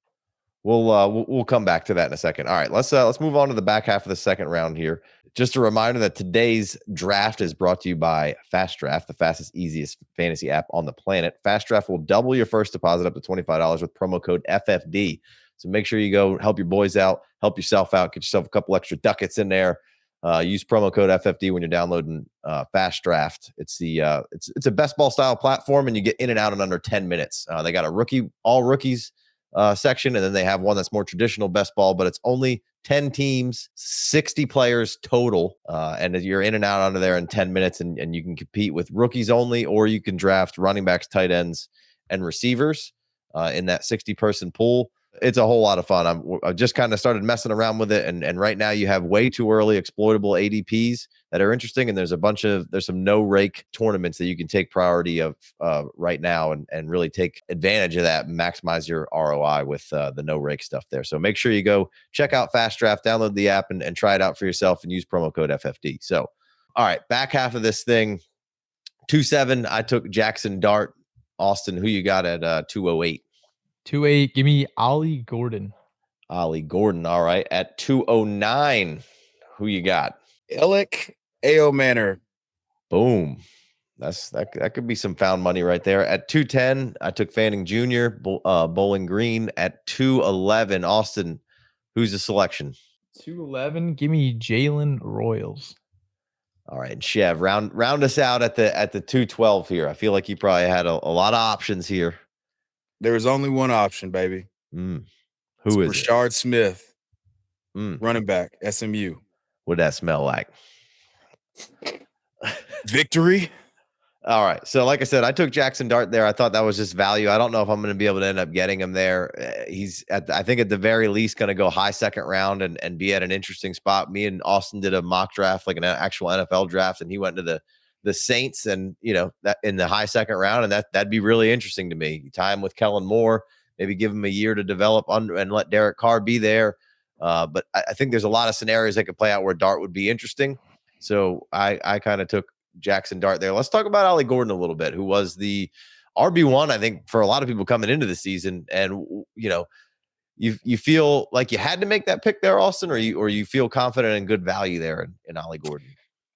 We'll come back to that in a second. All right, let's move on to the back half of the second round here. Just a reminder that today's draft is brought to you by Fast Draft, the fastest, easiest fantasy app on the planet. Fast Draft will double your first deposit up to $25 with promo code FFD. So make sure you go help your boys out, help yourself out, get yourself a couple extra ducats in there. Use promo code FFD when you're downloading Fast Draft. It's a best ball style platform, and you get in and out in under 10 minutes. They got a all rookies section, and then they have one that's more traditional best ball, but it's only 10 teams, 60 players total, and you're in and out under there in 10 minutes, and you can compete with rookies only, or you can draft running backs, tight ends, and receivers in that 60-person pool. It's a whole lot of fun. I just kind of started messing around with it, and right now you have way too early exploitable ADPs that are interesting, and there's some no rake tournaments that you can take priority of right now, and really take advantage of that and maximize your ROI with the no rake stuff there. So make sure you go check out Fast Draft, download the app, and try it out for yourself, and use promo code FFD. So, all right, back half of this thing, 2-7. I took Jackson Dart. Austin, who you got at 208? 2-8. Give me Ollie Gordon. Ollie Gordon. All right. At 209, who you got? Elic Ayomanor. Boom. That could be some found money right there. At 210, I took Fanning Jr., Bowling Green. At 211, Austin, who's the selection? 211. Give me Jalen Royals. All right, Chev, round us out at the 212 here. I feel like you probably had a lot of options here. There is only one option, baby. Who it's is Brashard Smith, it? running back, SMU. What'd that smell like? Victory. All right. So, like I said, I took Jackson Dart there. I thought that was just value. I don't know if I'm going to be able to end up getting him there. He's I think at the very least going to go high second round and be at an interesting spot. Me and Austin did a mock draft, like an actual NFL draft, and he went to the Saints, and that in the high second round, and that'd be really interesting to me. You tie him with Kellen Moore, maybe give him a year to develop and let Derek Carr be there. But I think there's a lot of scenarios that could play out where Dart would be interesting. So I kind of took Jackson Dart there. Let's talk about Ollie Gordon a little bit, who was the RB1, I think, for a lot of people coming into the season. And you feel like you had to make that pick there, Austin, or you feel confident and good value there in Ollie Gordon?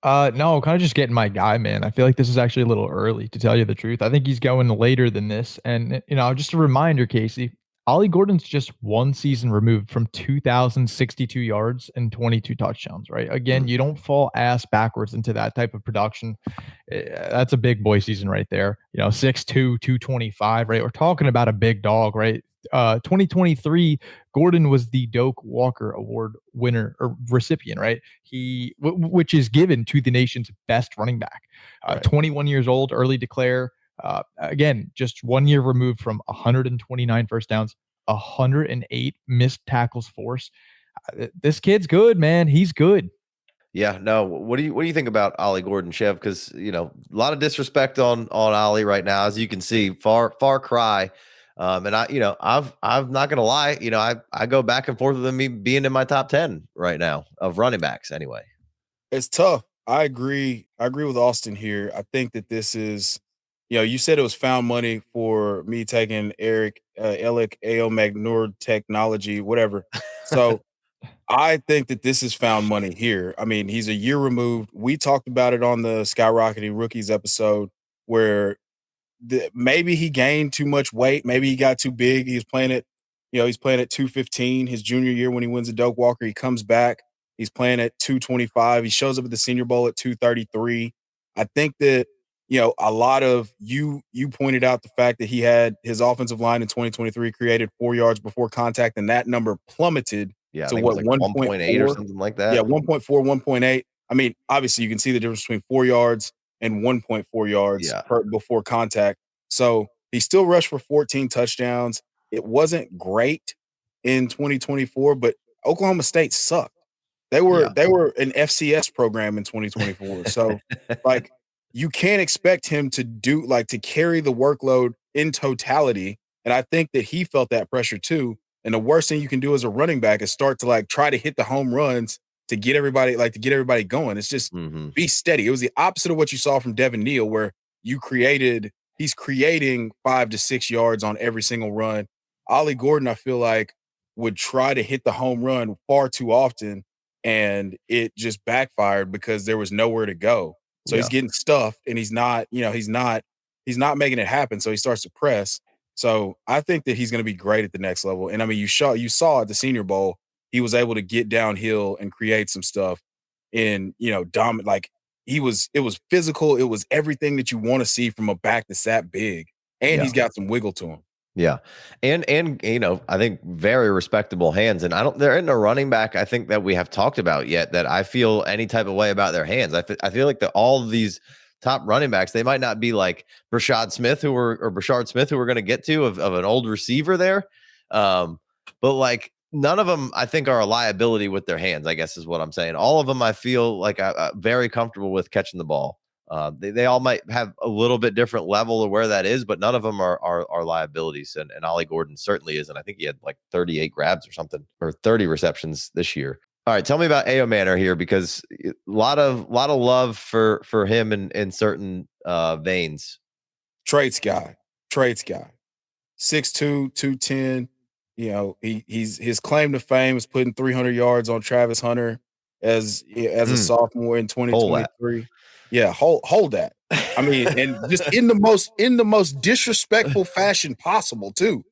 No, kind of just getting my guy, man. I feel like this is actually a little early, to tell you the truth. I think he's going later than this. And just a reminder, Casey, Ollie Gordon's just one season removed from 2,062 yards and 22 touchdowns, right? Again, you don't fall ass backwards into that type of production. That's a big boy season right there. 6'2", 225, right? We're talking about a big dog, right? 2023, Gordon was the Doak Walker Award winner or recipient, right? Which is given to the nation's best running back. 21 years old, early declare. Again, just 1 year removed from 129 first downs, 108 missed tackles forced. This kid's good, man. He's good. Yeah, no. What do you think about Ollie Gordon, Chev? Because a lot of disrespect on Ollie right now, as you can see, far cry. And I'm not gonna lie, I go back and forth with him being in my top 10 right now of running backs. Anyway, it's tough. I agree with Austin here. I think that this is. You said it was found money for me taking Elic Ayomanor technology, whatever. So I think that this is found money here. I mean, he's a year removed. We talked about it on the Skyrocketing Rookies episode where maybe he gained too much weight. Maybe he got too big. He's playing at 215 his junior year when he wins the Doak Walker. He comes back. He's playing at 225. He shows up at the Senior Bowl at 233. I think that a lot of you pointed out the fact that he had his offensive line in 2023 created 4 yards before contact, and that number plummeted to what, like 1.8 or something like that. Yeah, 1.4, 1.8. I mean, obviously you can see the difference between 4 yards and 1.4 yards before contact. So he still rushed for 14 touchdowns. It wasn't great in 2024, but Oklahoma State sucked. They were an FCS program in 2024. So like you can't expect him to carry the workload in totality. And I think that he felt that pressure too. And the worst thing you can do as a running back is start to try to hit the home runs to get everybody going. It's just be steady. It was the opposite of what you saw from Devin Neal, where he's creating 5 to 6 yards on every single run. Ollie Gordon, I feel like, would try to hit the home run far too often, and it just backfired because there was nowhere to go. So he's getting stuffed, and he's not making it happen. So he starts to press. So I think that he's going to be great at the next level. And I mean, you saw at the Senior Bowl, he was able to get downhill and create some stuff in, dominant. It was physical. It was everything that you want to see from a back that's that big. And he's got some wiggle to him. Yeah. And I think very respectable hands. And there isn't a running back I think that we have talked about yet that I feel any type of way about their hands. I feel like that all of these top running backs, they might not be like Brashard Smith, who we're going to get to of an old receiver there. But like none of them, I think, are a liability with their hands, I guess is what I'm saying. All of them, I feel like I'm very comfortable with catching the ball. They all might have a little bit different level of where that is, but none of them are liabilities. And Ollie Gordon certainly isn't. I think he had like 38 grabs or something, or 30 receptions this year. All right, tell me about Ayomanor here, because a lot of love for him in certain veins. Traits guy. 6'2", 210. His claim to fame is putting 300 yards on Travis Hunter as a sophomore in 2023. Yeah, hold that. I mean, and just in the most disrespectful fashion possible too.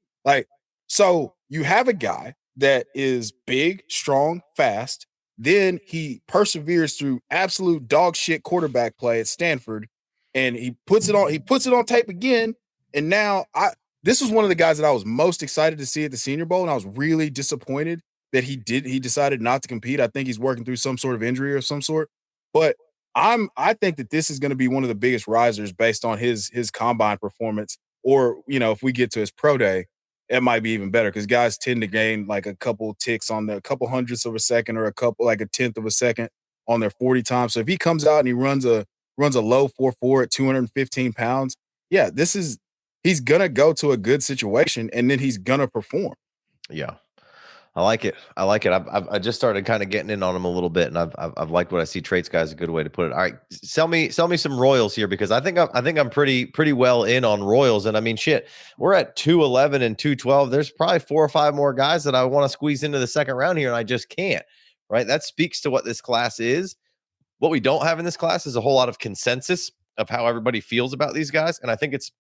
So you have a guy that is big, strong, fast, Then he perseveres through absolute dog shit quarterback play at Stanford, and he puts it on tape again. And now this was one of the guys that I was most excited to see at the Senior Bowl, and I was really disappointed that he decided not to compete. I think he's working through some sort of injury or some sort. But I think that this is going to be one of the biggest risers based on his combine performance, or if we get to his pro day, it might be even better because guys tend to gain like a couple ticks on a couple hundredths of a second or like a tenth of a second on their 40 times. So if he comes out and he runs a low 4.4 at 215 pounds, yeah, he's gonna go to a good situation and then he's gonna perform. Yeah. I like it. I just started kind of getting in on him a little bit, and I've liked what I see. Traits guy is a good way to put it. All right, sell me some Royals here, because I think I'm pretty well in on Royals. And I mean, shit, we're at 211 and 212. There's probably 4 or 5 more guys that I want to squeeze into the second round here, and I just can't. Right? That speaks to what this class is. What we don't have in this class is a whole lot of consensus of how everybody feels about these guys, and I think it's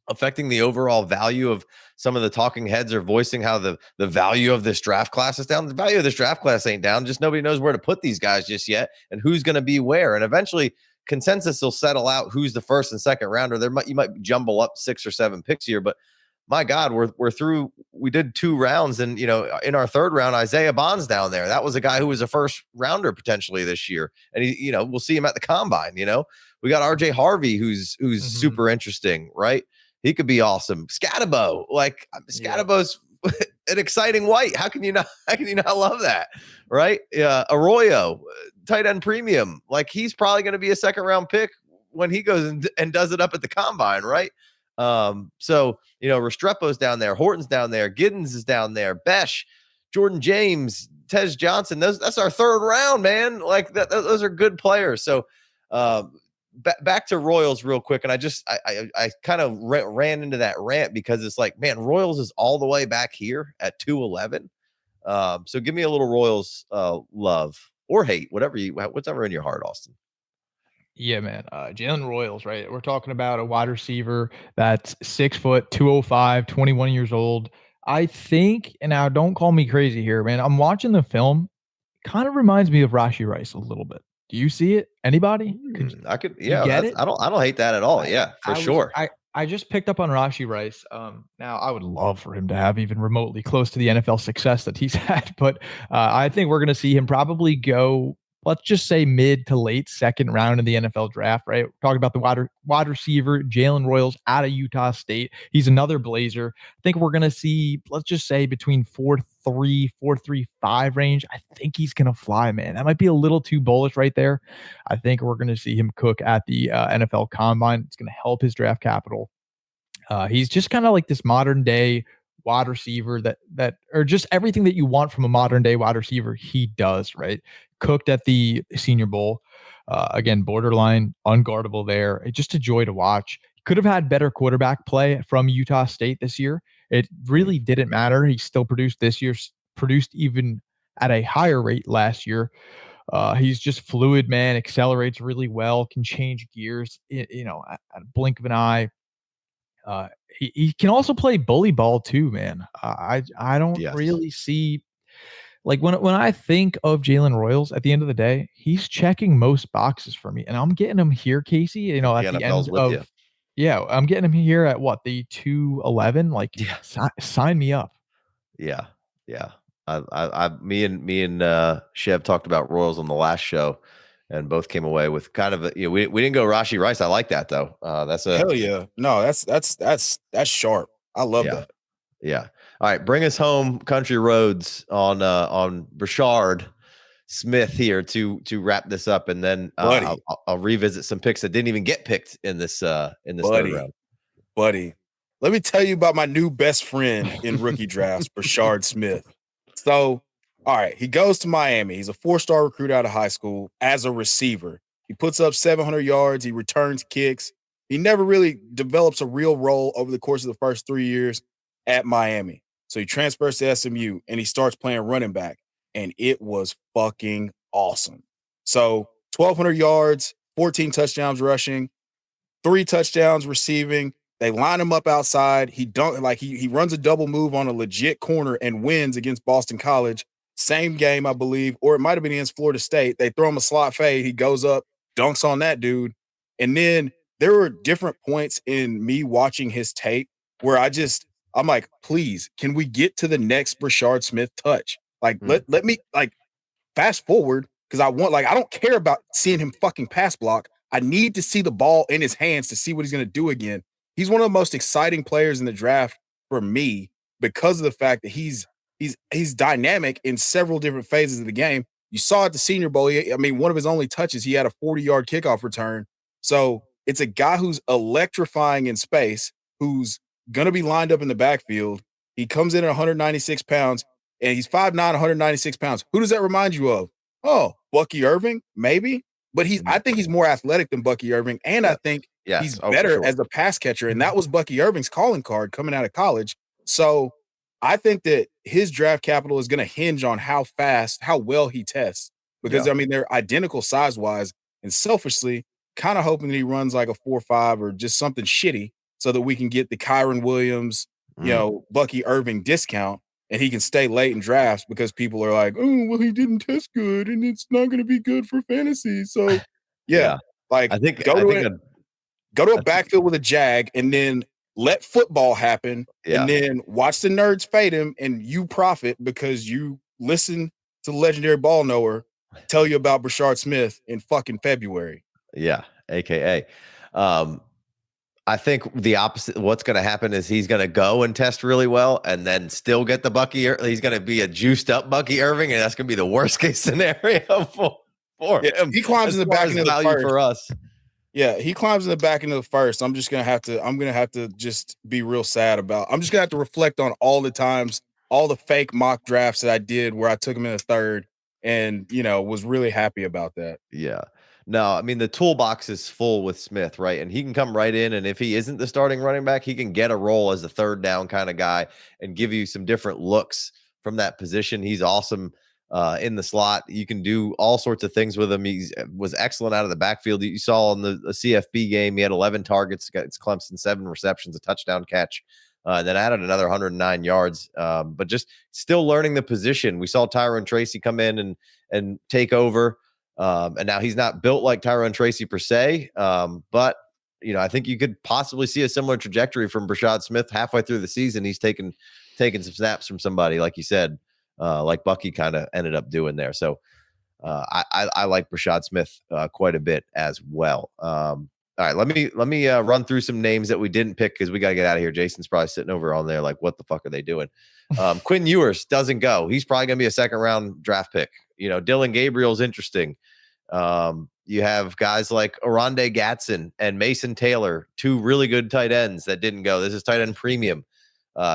affecting the overall value of some of the talking heads are voicing how the value of this draft class is down. The value of this draft class ain't down. Just nobody knows where to put these guys just yet and who's going to be where. And eventually consensus will settle out who's the first and second rounder. You might jumble up 6 or 7 picks here, but my God, we're through. We did 2 rounds, and in our third round, Isaiah Bond's down there. That was a guy who was a first rounder potentially this year, and we'll see him at the combine. We got RJ Harvey, who's super interesting, right? He could be awesome. Scatabo, Scatabo's an exciting white. How can you not love that, right? Arroyo, tight end premium. Like, he's probably going to be a second round pick when he goes and does it up at the combine, right? So Restrepo's down there, Horton's down there, Giddens is down there, Besh, Jordan James, Tez Johnson. That's our third round, man. Like those are good players. So back to Royals real quick, and I kind of ran into that rant because it's like, man, Royals is all the way back here at 211. So give me a little Royals love or hate, whatever in your heart, Austin. Yeah, man. Jalen Royals, right? We're talking about a wide receiver that's 6 foot, 205, 21 years old. I think, and now don't call me crazy here, man. I'm watching the film. Kind of reminds me of Rashee Rice a little bit. Do you see it? Anybody? I could. You get it? I don't hate that at all. Yeah, sure. I just picked up on Rashee Rice. Now I would love for him to have even remotely close to the NFL success that he's had, but I think we're going to see him probably go, let's just say, mid to late second round in the NFL draft, right? We're talking about the wide receiver, Jalen Royals out of Utah State. He's another Blazer. I think we're going to see, let's just say, between 4.3, 4.35 range. I think he's going to fly, man. That might be a little too bullish right there. I think we're going to see him cook at the NFL Combine. It's going to help his draft capital. He's just kind of like this modern day wide receiver that or just everything that you want from a modern day wide receiver, he does, right? Cooked at the Senior Bowl. Again, borderline unguardable there. It's just a joy to watch. He could have had better quarterback play from Utah State this year. It really didn't matter. He still produced this year, produced even at a higher rate last year. He's just fluid, man, accelerates really well, can change gears, at a blink of an eye. He can also play bully ball too, man. I don't really see, like, when I think of Jalen Royals, at the end of the day, he's checking most boxes for me, and I'm getting him here, Casey. At the end of I'm getting him here at what, the 211. Like, sign me up. Yeah. Me and Chev talked about Royals on the last show, and both came away with kind of we didn't go Rashee Rice. I like that though. That's a hell yeah. No, that's sharp. I love that. Yeah. All right, bring us home, country roads on Brashard Smith here to wrap this up, and then I'll revisit some picks that didn't even get picked in this third round. Buddy, let me tell you about my new best friend in rookie drafts, Brashard Smith. So, all right, he goes to Miami. He's a 4-star recruit out of high school as a receiver. He puts up 700 yards. He returns kicks. He never really develops a real role over the course of the first 3 years at Miami. So he transfers to SMU, and he starts playing running back, and it was fucking awesome. So 1,200 yards, 14 touchdowns rushing, 3 touchdowns receiving. They line him up outside. He runs a double move on a legit corner and wins against Boston College. Same game, I believe, or it might have been against Florida State. They throw him a slot fade. He goes up, dunks on that dude. And then there were different points in me watching his tape where I'm like, please, can we get to the next Brashard Smith touch? Like, let me like fast forward because I don't care about seeing him fucking pass block. I need to see the ball in his hands to see what he's going to do again. He's one of the most exciting players in the draft for me because of the fact that he's dynamic in several different phases of the game. You saw at the Senior Bowl, one of his only touches, he had a 40-yard kickoff return. So it's a guy who's electrifying in space, who's going to be lined up in the backfield. He comes in at 196 pounds, and he's 5'9", 196 pounds. Who does that remind you of? Oh, Bucky Irving, maybe. But I think he's more athletic than Bucky Irving, and I think he's better as a pass catcher, and that was Bucky Irving's calling card coming out of college. So I think that his draft capital is going to hinge on how well he tests, because they're identical size-wise, and selfishly kind of hoping that he runs like a 4.5 or just something shitty so that we can get the Kyron Williams, Bucky Irving discount, and he can stay late in drafts because people are like, oh, well, he didn't test good and it's not going to be good for fantasy. So like I think go to a backfield with a jag and then let football happen and then watch the nerds fade him and you profit because you listen to the legendary ball knower tell you about Brashard Smith in fucking February. Yeah. AKA. I think the opposite. What's going to happen is he's going to go and test really well and then still get the Bucky. He's going to be a juiced up Bucky Irving, and that's going to be the worst case scenario for him. He climbs in the back end of the first for us. Yeah, he climbs in the back end of the first. I'm going to have to just be real sad about. I'm just going to have to reflect on all the times, all the fake mock drafts that I did where I took him in the third and, was really happy about that. Yeah. No, I mean, the toolbox is full with Smith, right? And he can come right in, and if he isn't the starting running back, he can get a role as a third down kind of guy and give you some different looks from that position. He's awesome in the slot. You can do all sorts of things with him. He was excellent out of the backfield. You saw in the CFB game, he had 11 targets, got Clemson, 7 receptions, a touchdown catch, then added another 109 yards. But just still learning the position. We saw Tyrone Tracy come in and take over. And now he's not built like Tyrone Tracy per se, but I think you could possibly see a similar trajectory from Brashard Smith halfway through the season. He's taking some snaps from somebody, like you said, like Bucky kind of ended up doing there. So I like Brashard Smith quite a bit as well. All right, let me run through some names that we didn't pick because we got to get out of here. Jason's probably sitting over on there like, what the fuck are they doing? Quinn Ewers doesn't go. He's probably going to be a second round draft pick. Dylan Gabriel's interesting. You have guys like Oronde Gatson and Mason Taylor, 2 really good tight ends that didn't go. This is tight end premium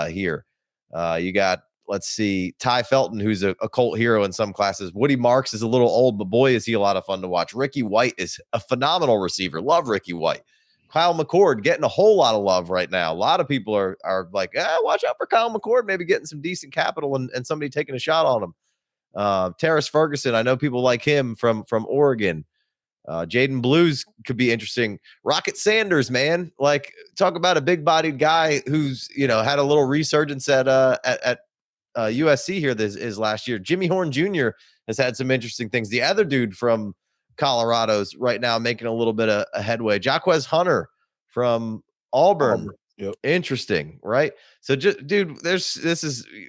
here. You got, let's see, Ty Felton, who's a cult hero in some classes. Woody Marks is a little old, but boy, is he a lot of fun to watch. Ricky White is a phenomenal receiver. Love Ricky White. Kyle McCord getting a whole lot of love right now. A lot of people are like, watch out for Kyle McCord, maybe getting some decent capital and somebody taking a shot on him. Terrace Ferguson, I know people like him from Oregon. Jayden Blues could be interesting. Rocket Sanders, man, like talk about a big-bodied guy who's had a little resurgence at USC here. This is last year. Jimmy Horn Jr. has had some interesting things. The other dude from Colorado's right now making a little bit of a headway. Jaquez Hunter from Auburn. Yep. Interesting, right? So just dude,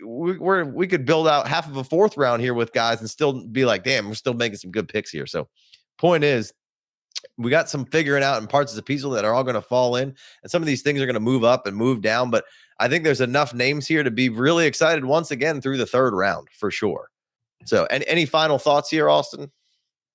we could build out half of a 4th round here with guys and still be like, damn, we're still making some good picks here. So point is, we got some figuring out in parts of the puzzle that are all going to fall in, and some of these things are going to move up and move down, but I think there's enough names here to be really excited once again through the 3rd round for sure. So any final thoughts here, Austin?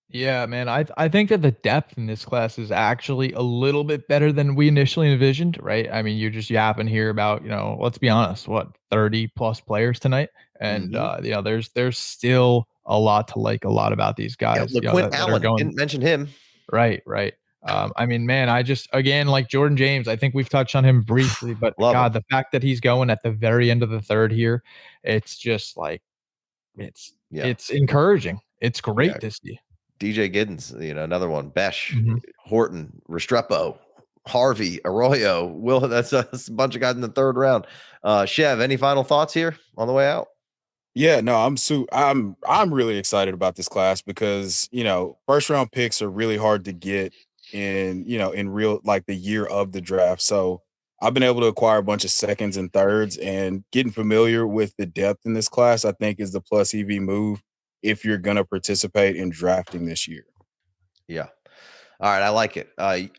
Yeah, man, I think that the depth in this class is actually a little bit better than we initially envisioned, right? I mean, you happen to hear about, let's be honest, 30 plus players tonight, and there's still a lot to like a lot about these guys. LaQuint Allen, didn't mention him. Right. I mean, man, I just, again, like Jordan James, I think we've touched on him briefly, but God, the fact that he's going at the very end of the 3rd here, it's just like, it's encouraging. It's great to see. DJ Giddens, another one. Besh, Horton, Restrepo, Harvey, Arroyo, Will. That's a bunch of guys in the 3rd round. Chev, any final thoughts here on the way out? Yeah, no, I'm really excited about this class because, first round picks are really hard to get in real, like, the year of the draft. So I've been able to acquire a bunch of seconds and thirds, and getting familiar with the depth in this class, I think, is the plus EV move if you're going to participate in drafting this year. Yeah. All right, I like it.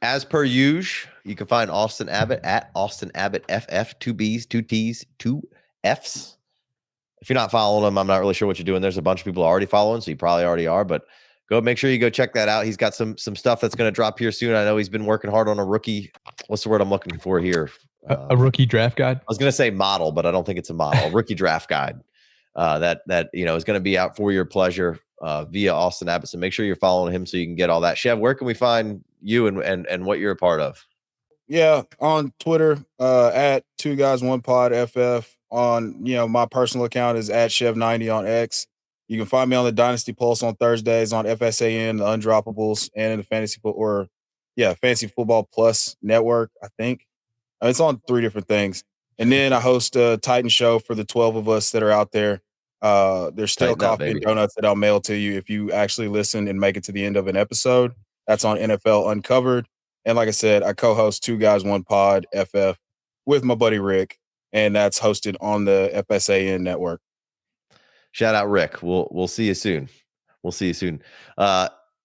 As per usual, you can find Austin Abbott at Austin Abbott FF, 2 B's, 2 T's, 2 F's. If you're not following him, I'm not really sure what you're doing. There's a bunch of people already following, so you probably already are, but make sure you go check that out. He's got some stuff that's going to drop here soon. I know he's been working hard on a rookie. What's the word I'm looking for here? A rookie draft guide. I was going to say model, but I don't think it's a model. A rookie draft guide that is going to be out for your pleasure via Austin Abbott. So make sure you're following him so you can get all that. Shev, where can we find you and what you're a part of? Yeah, on Twitter at 2guys1pod FF. On my personal account is at Chev90 on X. You can find me on the Dynasty Pulse on Thursdays on FSAN, the Undroppables, and in the Fantasy Football Plus network. I think it's on 3 different things. And then I host a Titan show for the 12 of us that are out there. There's still coffee and donuts that I'll mail to you if you actually listen and make it to the end of an episode. That's on NFL Uncovered. And like I said, I co-host 2 Guys 1 Pod FF with my buddy Rick, and that's hosted on the FSAN network. Shout out Rick. We'll see you soon. We'll see you soon.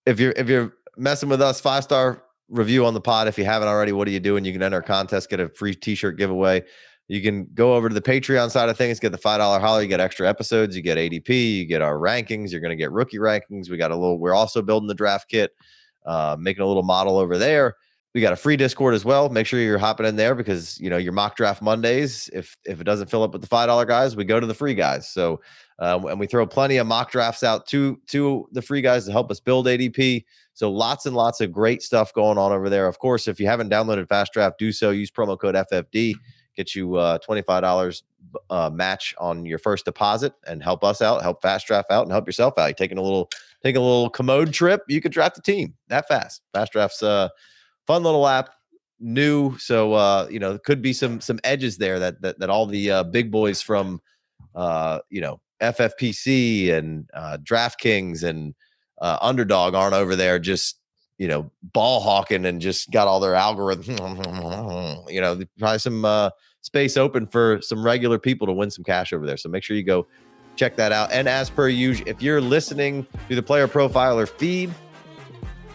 If you're messing with us, 5-star review on the pod. If you haven't already, what are you doing? You can enter a contest, get a free t-shirt giveaway. You can go over to the Patreon side of things, get the $5 holler. You get extra episodes. You get ADP. You get our rankings. You're going to get rookie rankings. We're also building the draft kit, making a little model over there. We got a free Discord as well. Make sure you're hopping in there because, your mock draft Mondays, if it doesn't fill up with the $5 guys, we go to the free guys. So, and we throw plenty of mock drafts out to the free guys to help us build ADP. So lots and lots of great stuff going on over there. Of course, if you haven't downloaded Fast Draft, do so. Use promo code FFD. Get you $25 match on your first deposit and help us out, help Fast Draft out, and help yourself out. You're taking a little commode trip. You could draft a team that fast. Fast Draft's fun little app, new. So, there could be some edges there that all the big boys from, FFPC and DraftKings and Underdog aren't over there just, ball hawking and just got all their algorithms, probably some space open for some regular people to win some cash over there. So make sure you go check that out. And as per usual, if you're listening to the Player Profiler feed,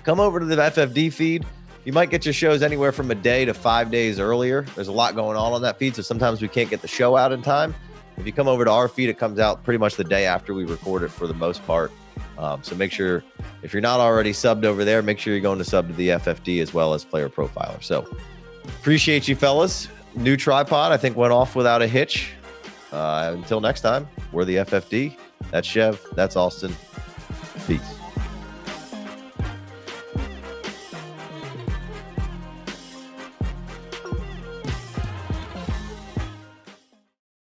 come over to the FFD feed. You might get your shows anywhere from a day to 5 days earlier. There's a lot going on that feed, so sometimes we can't get the show out in time. If you come over to our feed, it comes out pretty much the day after we record it for the most part. So make sure, if you're not already subbed over there, make sure you're going to sub to the FFD as well as Player Profiler. So appreciate you fellas. New tripod, I think, went off without a hitch. Until next time, we're the FFD. That's Chev. That's Austin. Peace.